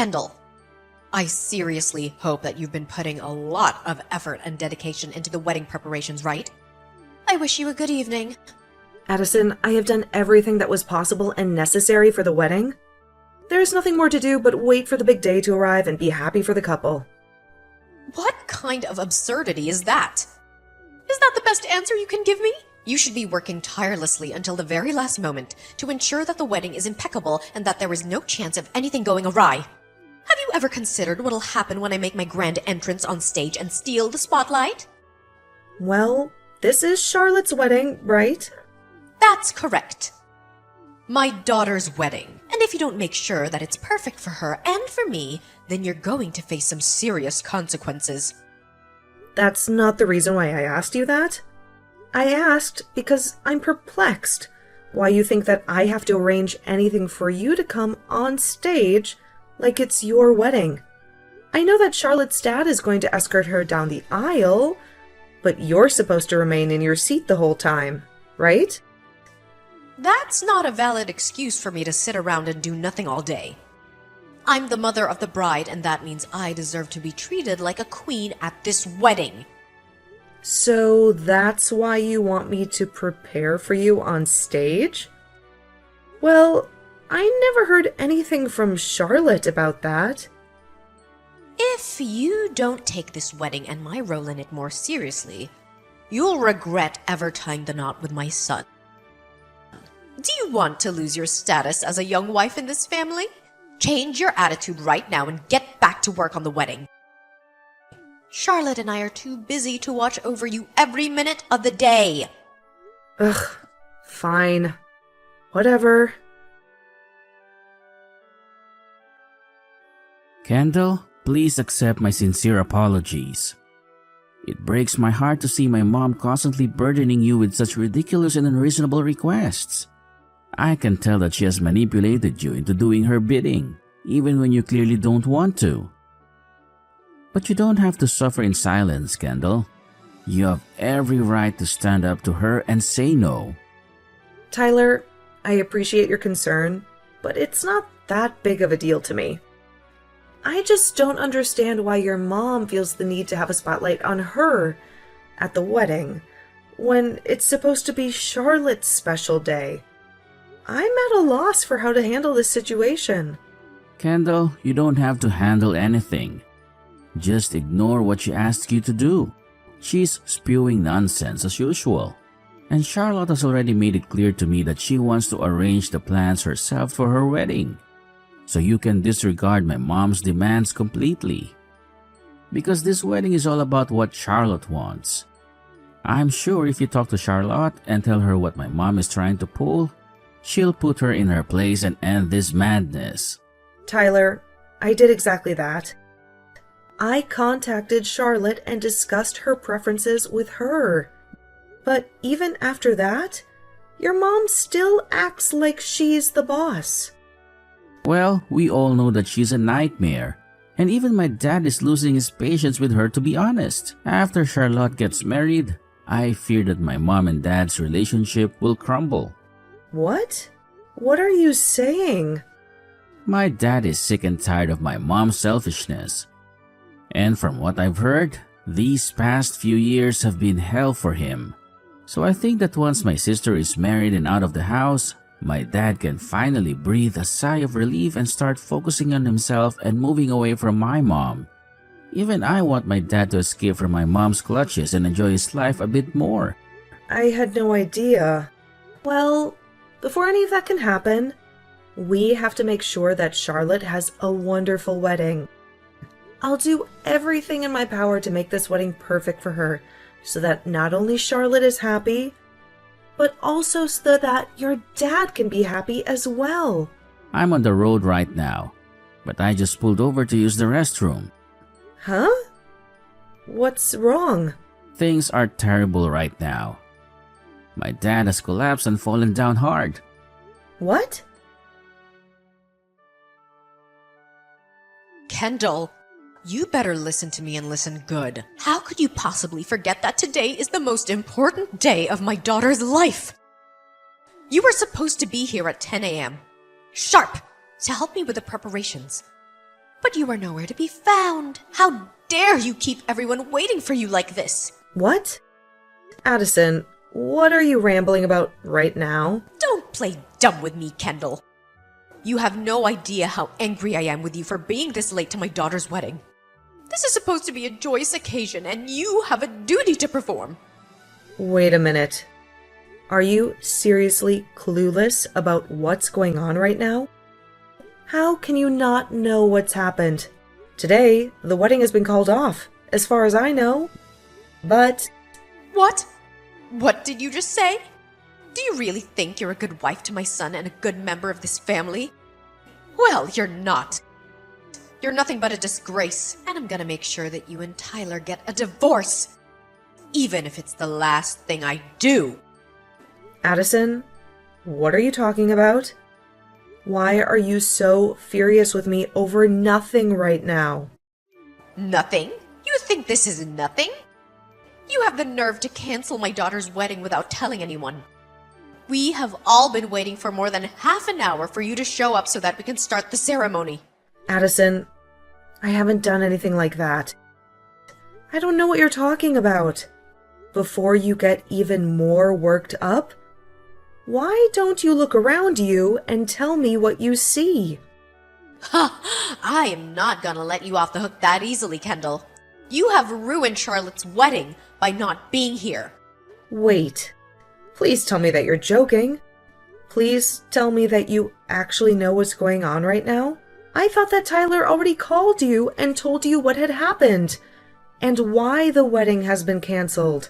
Kendall, I seriously hope that you've been putting a lot of effort and dedication into the wedding preparations, right? I wish you a good evening. Addison, I have done everything that was possible and necessary for the wedding. There's nothing more to do but wait for the big day to arrive and be happy for the couple. What kind of absurdity is that? Is that the best answer you can give me? You should be working tirelessly until the very last moment to ensure that the wedding is impeccable and that there is no chance of anything going awry. Have you ever considered what'll happen when I make my grand entrance on stage and steal the spotlight? Well, this is Charlotte's wedding, right? That's correct. My daughter's wedding. And if you don't make sure that it's perfect for her and for me, then you're going to face some serious consequences. That's not the reason why I asked you that. I asked because I'm perplexed why you think that I have to arrange anything for you to come on stage like it's your wedding. I know that Charlotte's dad is going to escort her down the aisle, but you're supposed to remain in your seat the whole time, right? That's not a valid excuse for me to sit around and do nothing all day. I'm the mother of the bride, and that means I deserve to be treated like a queen at this wedding. So that's why you want me to prepare for you on stage? Well, I never heard anything from Charlotte about that. If you don't take this wedding and my role in it more seriously, you'll regret ever tying the knot with my son. Do you want to lose your status as a young wife in this family? Change your attitude right now and get back to work on the wedding. Charlotte and I are too busy to watch over you every minute of the day. Ugh, fine. Whatever. Kendall, please accept my sincere apologies. It breaks my heart to see my mom constantly burdening you with such ridiculous and unreasonable requests. I can tell that she has manipulated you into doing her bidding, even when you clearly don't want to. But you don't have to suffer in silence, Kendall. You have every right to stand up to her and say no. Tyler, I appreciate your concern, but it's not that big of a deal to me. I just don't understand why your mom feels the need to have a spotlight on her at the wedding, when it's supposed to be Charlotte's special day. I'm at a loss for how to handle this situation. Kendall, you don't have to handle anything. Just ignore what she asks you to do. She's spewing nonsense as usual. And Charlotte has already made it clear to me that she wants to arrange the plans herself for her wedding. So you can disregard my mom's demands completely. Because this wedding is all about what Charlotte wants. I'm sure if you talk to Charlotte and tell her what my mom is trying to pull, she'll put her in her place and end this madness. Tyler, I did exactly that. I contacted Charlotte and discussed her preferences with her. But even after that, your mom still acts like she's the boss. Well, we all know that she's a nightmare. And even my dad is losing his patience with her, to be honest. After Charlotte gets married, I fear that my mom and dad's relationship will crumble. What? What are you saying? My dad is sick and tired of my mom's selfishness. And from what I've heard, these past few years have been hell for him. So I think that once my sister is married and out of the house, my dad can finally breathe a sigh of relief and start focusing on himself and moving away from my mom. Even I want my dad to escape from my mom's clutches and enjoy his life a bit more. I had no idea. Well, before any of that can happen, we have to make sure that Charlotte has a wonderful wedding. I'll do everything in my power to make this wedding perfect for her, so that not only Charlotte is happy, but also so that your dad can be happy as well. I'm on the road right now, but I just pulled over to use the restroom. Huh? What's wrong? Things are terrible right now. My dad has collapsed and fallen down hard. What? Kendall, you better listen to me and listen good. How could you possibly forget that today is the most important day of my daughter's life? You were supposed to be here at 10 a.m. sharp to help me with the preparations. but you are nowhere to be found. How dare you keep everyone waiting for you like this? What? Addison, what are you rambling about right now? Don't play dumb with me, Kendall. You have no idea how angry I am with you for being this late to my daughter's wedding. This is supposed to be a joyous occasion, and you have a duty to perform. Wait a minute. Are you seriously clueless about what's going on right now? How can you not know what's happened? Today, the wedding has been called off, as far as I know. But... What? What did you just say? Do you really think you're a good wife to my son and a good member of this family? Well, you're not. You're nothing but a disgrace, and I'm gonna make sure that you and Tyler get a divorce. Even if it's the last thing I do. Addison, what are you talking about? Why are you so furious with me over nothing right now? Nothing? You think this is nothing? You have the nerve to cancel my daughter's wedding without telling anyone. We have all been waiting for more than half an hour for you to show up so that we can start the ceremony. Addison, I haven't done anything like that. I don't know what you're talking about. Before you get even more worked up, why don't you look around you and tell me what you see? Ha! I am not gonna let you off the hook that easily, Kendall. You have ruined Charlotte's wedding by not being here. Wait. Please tell me that you're joking. Please tell me that you actually know what's going on right now. I thought that Tyler already called you and told you what had happened and why the wedding has been canceled.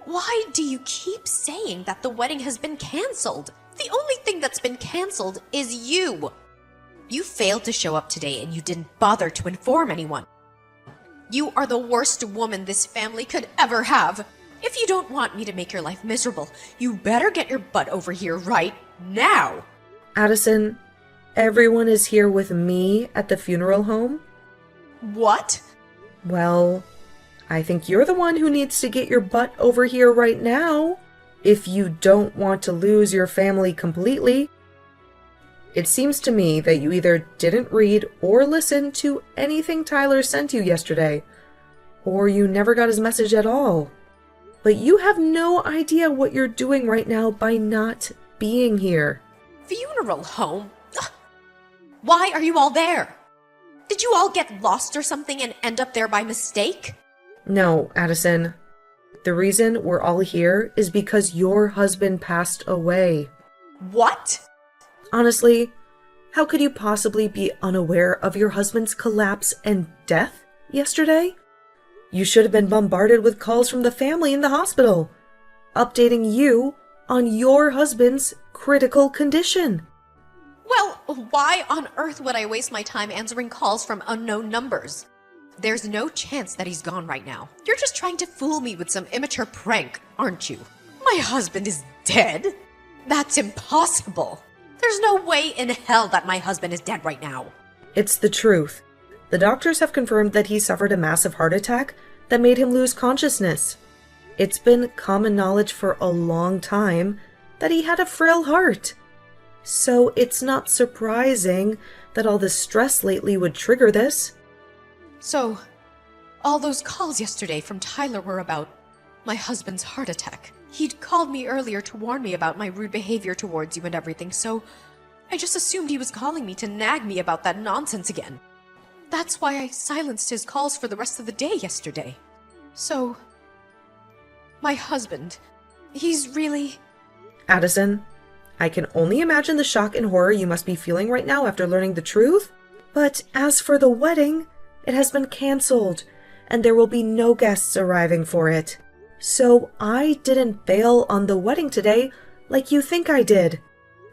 Why do you keep saying that the wedding has been canceled? The only thing that's been canceled is you. You failed to show up today and you didn't bother to inform anyone. You are the worst woman this family could ever have. If you don't want me to make your life miserable, you better get your butt over here right now. Addison, everyone is here with me at the funeral home? What? Well, I think you're the one who needs to get your butt over here right now, if you don't want to lose your family completely. It seems to me that you either didn't read or listen to anything Tyler sent you yesterday, or you never got his message at all. But you have no idea what you're doing right now by not being here. Funeral home? Ugh. Why are you all there? Did you all get lost or something and end up there by mistake? No, Addison. The reason we're all here is because your husband passed away. What? Honestly, how could you possibly be unaware of your husband's collapse and death yesterday? You should have been bombarded with calls from the family in the hospital, updating you on your husband's critical condition. Well, why on earth would I waste my time answering calls from unknown numbers? There's no chance that he's gone right now. You're just trying to fool me with some immature prank, aren't you? My husband is dead? That's impossible. There's no way in hell that my husband is dead right now. It's the truth. The doctors have confirmed that he suffered a massive heart attack that made him lose consciousness. It's been common knowledge for a long time that he had a frail heart. So it's not surprising that all the stress lately would trigger this. So, all those calls yesterday from Tyler were about my husband's heart attack. He'd called me earlier to warn me about my rude behavior towards you and everything, so I just assumed he was calling me to nag me about that nonsense again. That's why I silenced his calls for the rest of the day yesterday. So, my husband, he's really... Addison, I can only imagine the shock and horror you must be feeling right now after learning the truth. But as for the wedding, it has been canceled, and there will be no guests arriving for it. So I didn't bail on the wedding today like you think I did.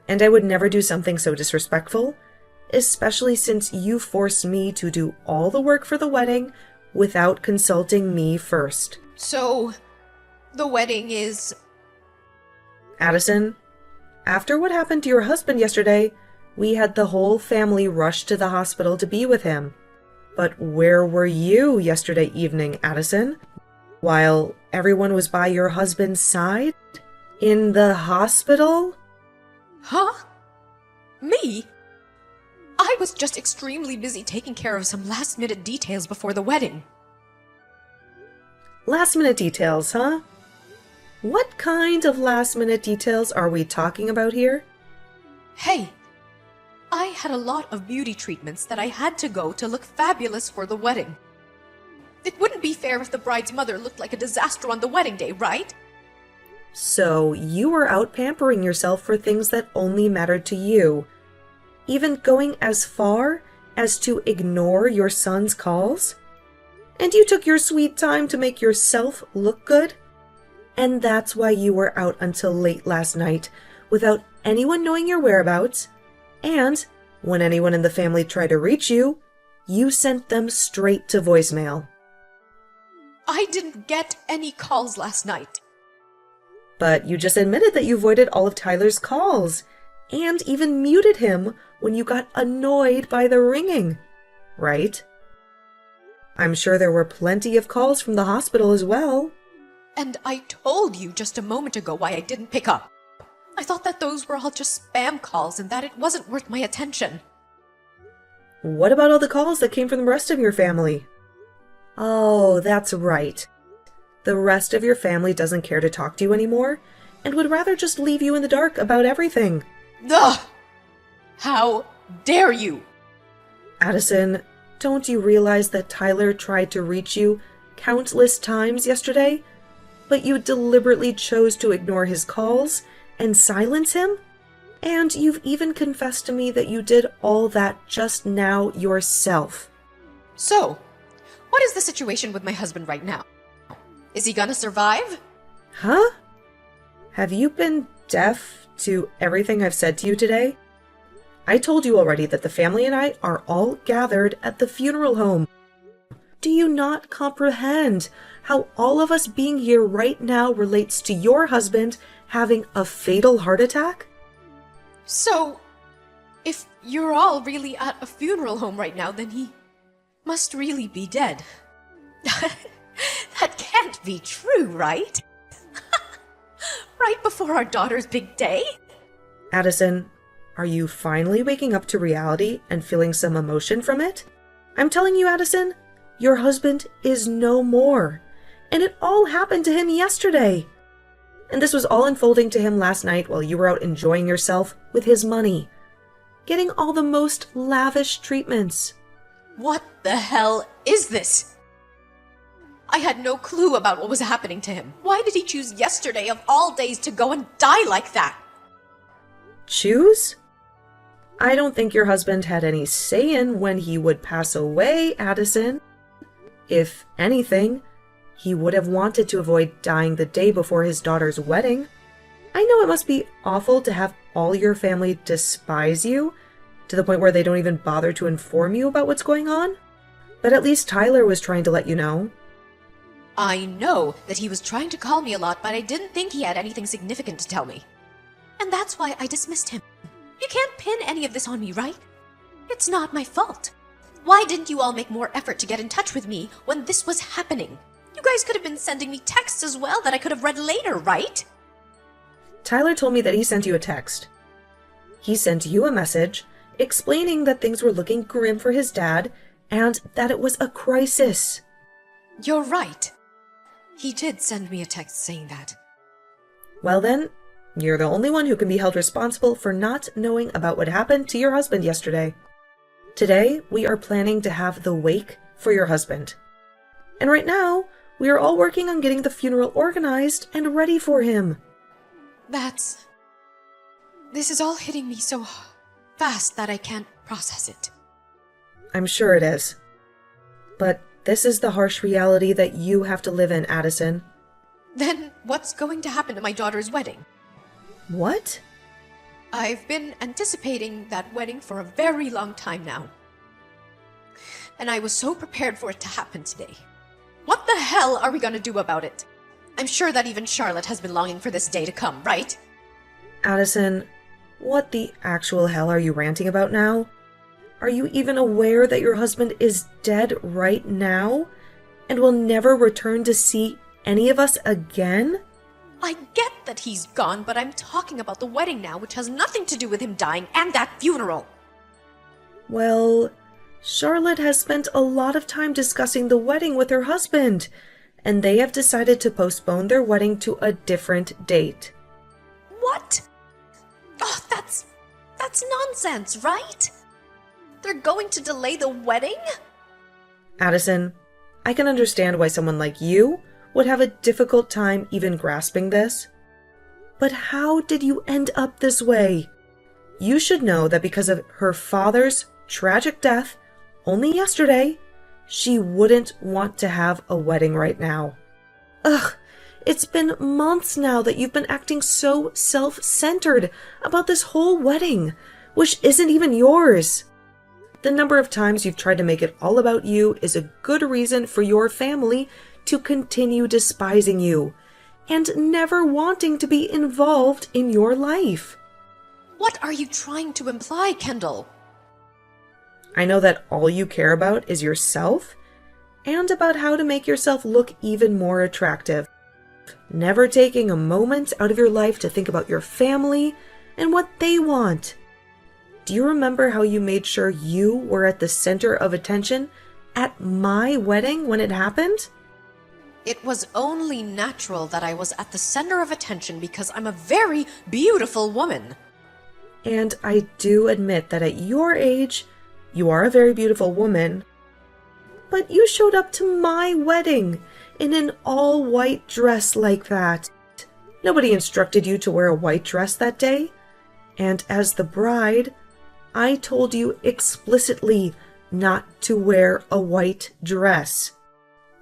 And I would never do something so disrespectful, especially since you forced me to do all the work for the wedding without consulting me first. So, the wedding is... Addison, after what happened to your husband yesterday, we had the whole family rush to the hospital to be with him. But where were you yesterday evening, Addison? While everyone was by your husband's side? In the hospital? Huh? Me? I was just extremely busy taking care of some last-minute details before the wedding. Last-minute details, huh? What kind of last-minute details are we talking about here? Hey, I had a lot of beauty treatments that I had to go to look fabulous for the wedding. It wouldn't be fair if the bride's mother looked like a disaster on the wedding day, right? So you were out pampering yourself for things that only mattered to you, even going as far as to ignore your son's calls? And you took your sweet time to make yourself look good? And that's why you were out until late last night without anyone knowing your whereabouts. And when anyone in the family tried to reach you, you sent them straight to voicemail. I didn't get any calls last night. But you just admitted that you avoided all of Tyler's calls and even muted him when you got annoyed by the ringing, right? I'm sure there were plenty of calls from the hospital as well. And I told you just a moment ago why I didn't pick up. I thought that those were all just spam calls and that it wasn't worth my attention. What about all the calls that came from the rest of your family? Oh, that's right. The rest of your family doesn't care to talk to you anymore and would rather just leave you in the dark about everything. Ugh! How dare you! Addison, don't you realize that Tyler tried to reach you countless times yesterday, but you deliberately chose to ignore his calls and silence him? And you've even confessed to me that you did all that just now yourself. So, what is the situation with my husband right now? Is he gonna survive? Huh? Have you been deaf to everything I've said to you today? I told you already that the family and I are all gathered at the funeral home. Do you not comprehend how all of us being here right now relates to your husband having a fatal heart attack? So, if you're all really at a funeral home right now, then he must really be dead. That can't be true, right? Right before our daughter's big day? Addison, are you finally waking up to reality and feeling some emotion from it? I'm telling you, Addison, your husband is no more. And it all happened to him yesterday. And this was all unfolding to him last night while you were out enjoying yourself with his money, getting all the most lavish treatments. What the hell is this? I had no clue about what was happening to him. Why did he choose yesterday of all days to go and die like that? Choose? I don't think your husband had any say in when he would pass away, Addison. If anything, he would have wanted to avoid dying the day before his daughter's wedding. I know it must be awful to have all your family despise you, to the point where they don't even bother to inform you about what's going on. But at least Tyler was trying to let you know. I know that he was trying to call me a lot, but I didn't think he had anything significant to tell me. And that's why I dismissed him. You can't pin any of this on me, right? It's not my fault. Why didn't you all make more effort to get in touch with me when this was happening? You guys could have been sending me texts as well that I could have read later, right? Tyler told me that he sent you a text. He sent you a message explaining that things were looking grim for his dad and that it was a crisis. You're right. He did send me a text saying that. Well then, you're the only one who can be held responsible for not knowing about what happened to your husband yesterday. Today, we are planning to have the wake for your husband. And right now, we are all working on getting the funeral organized and ready for him. This is all hitting me so fast that I can't process it. I'm sure it is. But this is the harsh reality that you have to live in, Addison. Then what's going to happen to my daughter's wedding? What? I've been anticipating that wedding for a very long time now. And I was so prepared for it to happen today. What the hell are we gonna do about it? I'm sure that even Charlotte has been longing for this day to come, right? Addison, what the actual hell are you ranting about now? Are you even aware that your husband is dead right now and will never return to see any of us again? I get that he's gone, but I'm talking about the wedding now, which has nothing to do with him dying and that funeral. Well, Charlotte has spent a lot of time discussing the wedding with her husband, and they have decided to postpone their wedding to a different date. What? Oh, that's nonsense, right? They're going to delay the wedding? Addison, I can understand why someone like you would have a difficult time even grasping this. But how did you end up this way? You should know that because of her father's tragic death only yesterday, she wouldn't want to have a wedding right now. Ugh, it's been months now that you've been acting so self-centered about this whole wedding, which isn't even yours. The number of times you've tried to make it all about you is a good reason for your family to continue despising you and never wanting to be involved in your life. What are you trying to imply, Kendall? I know that all you care about is yourself and about how to make yourself look even more attractive, never taking a moment out of your life to think about your family and what they want. Do you remember how you made sure you were at the center of attention at my wedding when it happened? It was only natural that I was at the center of attention because I'm a very beautiful woman. And I do admit that at your age, you are a very beautiful woman. But you showed up to my wedding in an all-white dress like that. Nobody instructed you to wear a white dress that day. And as the bride, I told you explicitly not to wear a white dress.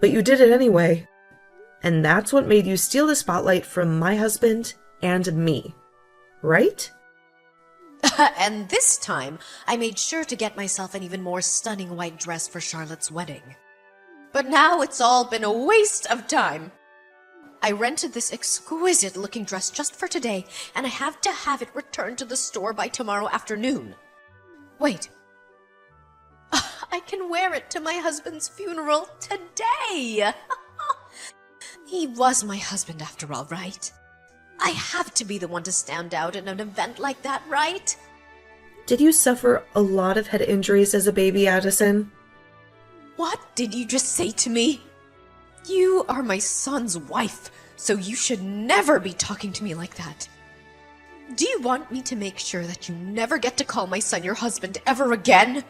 But you did it anyway. And that's what made you steal the spotlight from my husband and me. Right? And this time, I made sure to get myself an even more stunning white dress for Charlotte's wedding. But now it's all been a waste of time. I rented this exquisite-looking dress just for today, and I have to have it returned to the store by tomorrow afternoon. Wait. I can wear it to my husband's funeral today! He was my husband after all, right? I have to be the one to stand out in an event like that, right? Did you suffer a lot of head injuries as a baby, Addison? What did you just say to me? You are my son's wife, so you should never be talking to me like that. Do you want me to make sure that you never get to call my son your husband ever again?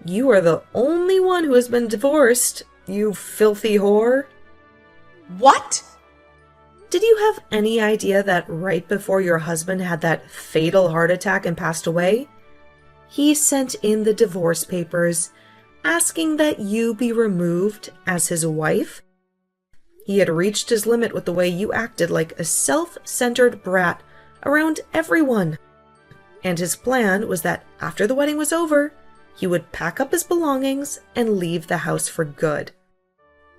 You are the only one who has been divorced, you filthy whore. What? Did you have any idea that right before your husband had that fatal heart attack and passed away, he sent in the divorce papers asking that you be removed as his wife? He had reached his limit with the way you acted like a self-centered brat around everyone. And his plan was that after the wedding was over, he would pack up his belongings and leave the house for good.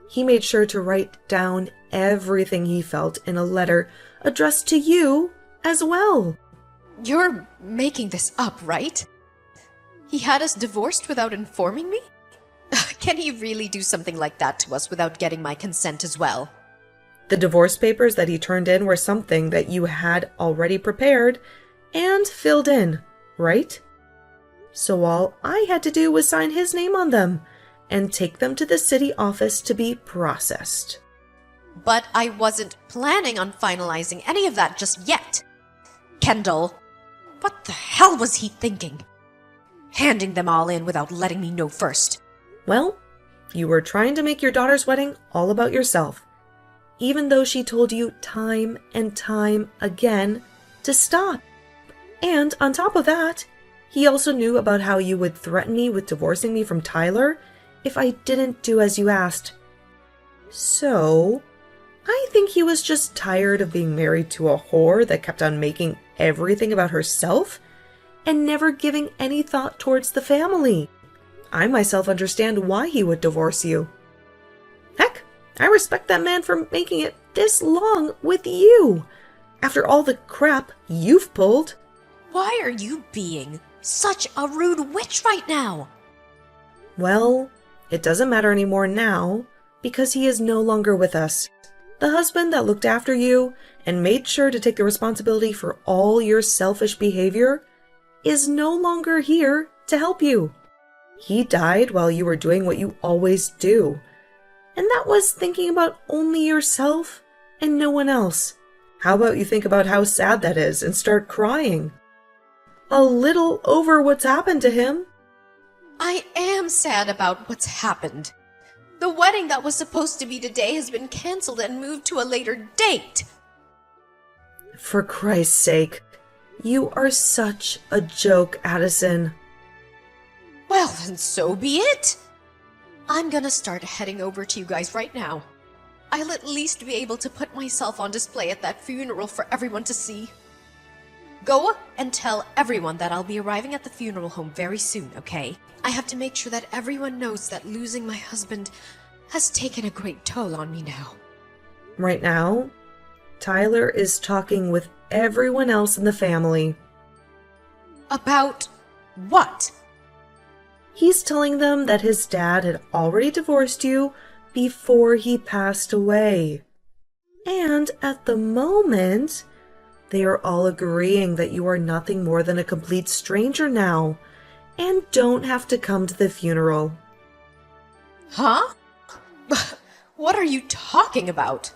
He made sure to write down everything he felt in a letter addressed to you as well. You're making this up, right? He had us divorced without informing me? Can he really do something like that to us without getting my consent as well? The divorce papers that he turned in were something that you had already prepared and filled in, right? So all I had to do was sign his name on them and take them to the city office to be processed. But I wasn't planning on finalizing any of that just yet. Kendall, what the hell was he thinking? Handing them all in without letting me know first. Well, you were trying to make your daughter's wedding all about yourself, even though she told you time and time again to stop. And on top of that, he also knew about how you would threaten me with divorcing me from Tyler if I didn't do as you asked. So, I think he was just tired of being married to a whore that kept on making everything about herself and never giving any thought towards the family. I myself understand why he would divorce you. Heck, I respect that man for making it this long with you, after all the crap you've pulled. Why are you being such a rude witch right now? Well, it doesn't matter anymore now, because he is no longer with us. The husband that looked after you and made sure to take the responsibility for all your selfish behavior is no longer here to help you. He died while you were doing what you always do. And that was thinking about only yourself and no one else. How about you think about how sad that is and start crying? A little over what's happened to him. I am sad about what's happened. The wedding that was supposed to be today has been canceled and moved to a later date. For Christ's sake, you are such a joke, Addison. Well, then so be it. I'm gonna start heading over to you guys right now. I'll at least be able to put myself on display at that funeral for everyone to see. Go and tell everyone that I'll be arriving at the funeral home very soon, okay? I have to make sure that everyone knows that losing my husband has taken a great toll on me now. Right now, Tyler is talking with everyone else in the family. About what? He's telling them that his dad had already divorced you before he passed away. And at the moment, they are all agreeing that you are nothing more than a complete stranger now and don't have to come to the funeral. Huh? What are you talking about?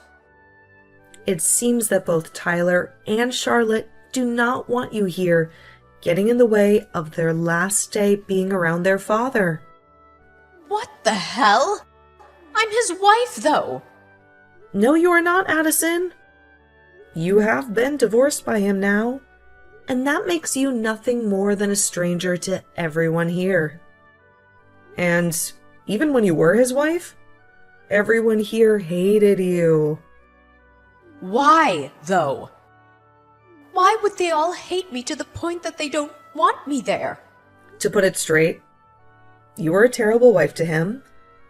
It seems that both Tyler and Charlotte do not want you here, getting in the way of their last day being around their father. What the hell? I'm his wife, though. No, you are not, Addison. You have been divorced by him now, and that makes you nothing more than a stranger to everyone here. And even when you were his wife, everyone here hated you. Why, though? Why would they all hate me to the point that they don't want me there? To put it straight, you were a terrible wife to him,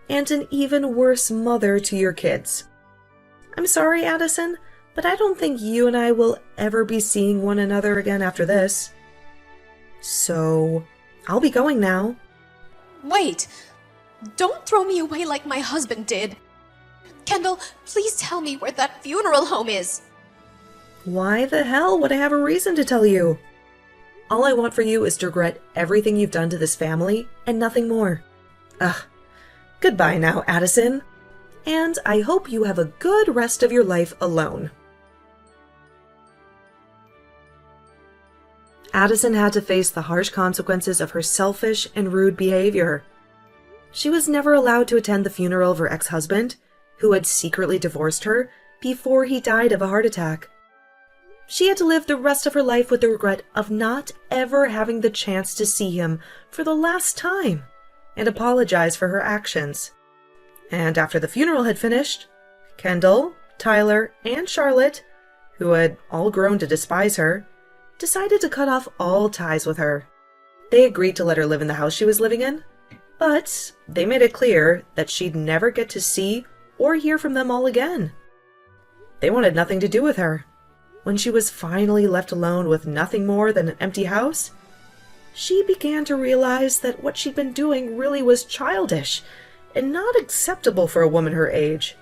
and an even worse mother to your kids. I'm sorry, Addison, but I don't think you and I will ever be seeing one another again after this. So, I'll be going now. Wait! Don't throw me away like my husband did. Kendall, please tell me where that funeral home is. Why the hell would I have a reason to tell you? All I want for you is to regret everything you've done to this family and nothing more. Goodbye now, Addison. And I hope you have a good rest of your life alone. Addison had to face the harsh consequences of her selfish and rude behavior. She was never allowed to attend the funeral of her ex-husband, who had secretly divorced her before he died of a heart attack. She had to live the rest of her life with the regret of not ever having the chance to see him for the last time and apologize for her actions. And after the funeral had finished, Kendall, Tyler, and Charlotte, who had all grown to despise her, decided to cut off all ties with her. They agreed to let her live in the house she was living in, but they made it clear that she'd never get to see or hear from them all again. They wanted nothing to do with her. When she was finally left alone with nothing more than an empty house, she began to realize that what she'd been doing really was childish and not acceptable for a woman her age.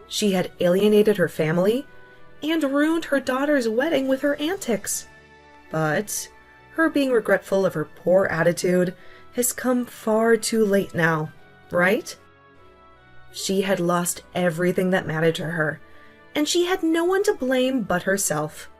She had alienated her family and ruined her daughter's wedding with her antics. But her being regretful of her poor attitude has come far too late now, right? She had lost everything that mattered to her, and she had no one to blame but herself.